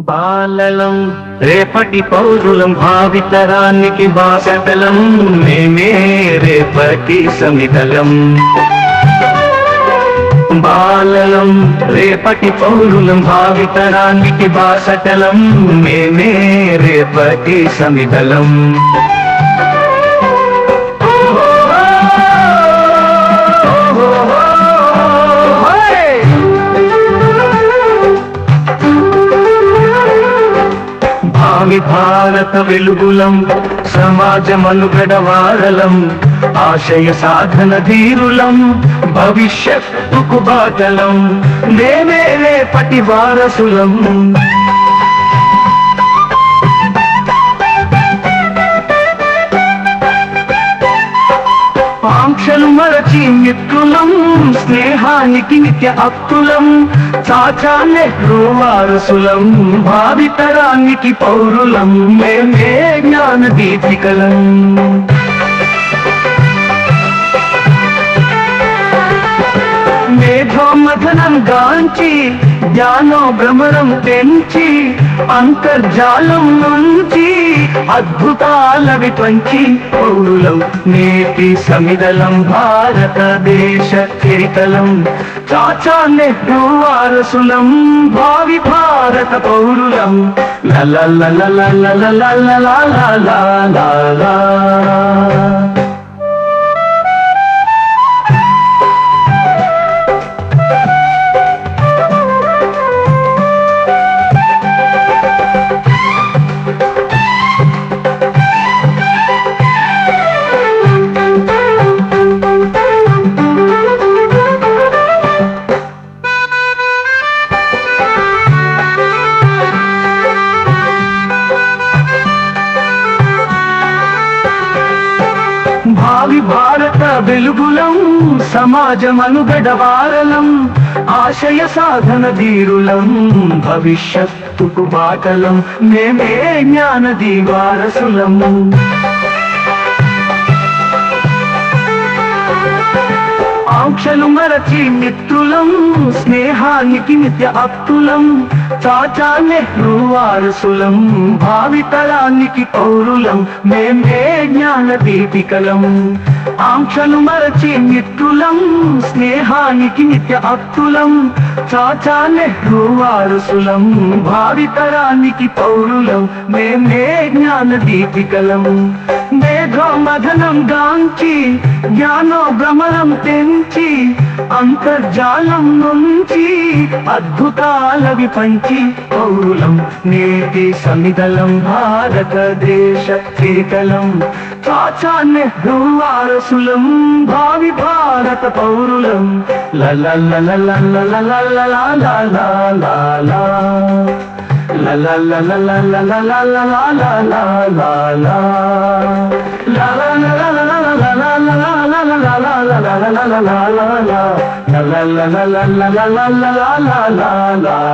బాలలం రేపటి పౌరులం భావితరానికి బాసటలం మేమే రేపటి సమితలం. బాలలం రేపటి పౌరులం భావితరానికి బాసటలం మేమే రేపటి సమితలం. భావి భారత వెలుగులం సమాజ మనుగడ వారలం ఆశయ సాధన ధీరులం భవిష్యత్తుకు బాటలం మేమే రేపటి వారసులం. ఆంక్షలు మరచి మిత్రులం స్నేహానికి నిత్య అక్కులం చాచా నెహ్రూ వారసులం భావితరానికి పౌరులం మేమే జ్ఞాన దీపికలం. మేధోమథనం గాంచి జ్ఞానోభ్రమరం తెంచి అంతర్జాలం నుంచి అద్భుతాలవి పంచి పౌరులం నేటి సమిదలం భారతదేశ చరితలం చాచా నెహ్రూ వారసులం భావి భారత పౌరులం. లలలలలలలలలలలలలలలల. భావి భారత వెలుగులం సమాజ మనుగడ వారలం ఆశయ సాధన ధీరులం భవిష్యత్తుకు బాటలం మేమే జ్ఞాన దీవారసులం. ఆంక్షలు మరచి మిత్రులం స్నేహానికి నిత్య అక్కులం చాచా నెహ్రూ వారసులం భావితరానికి పౌరులం మేమే జ్ఞాన దీపికలం. ఆంక్షలు మరచి మిత్రులం స్నేహానికి నిత్య అక్కులం చాచా నెహ్రూ వారసులం భావితరానికి పౌరులం మేమే జ్ఞాన దీపికలం. మేధోమథనం గాంచి జ్ఞానోభ్రమరం తెంచి అంతర్జాలం నుంచి అద్భుతాలవి పంచి పౌరులం నేటి సమిదలం భారతదేశ చరితలం చాచా నెహ్రూ వారసులం భావి భారత పౌరులం. లలలలలలలలలలలలలల. La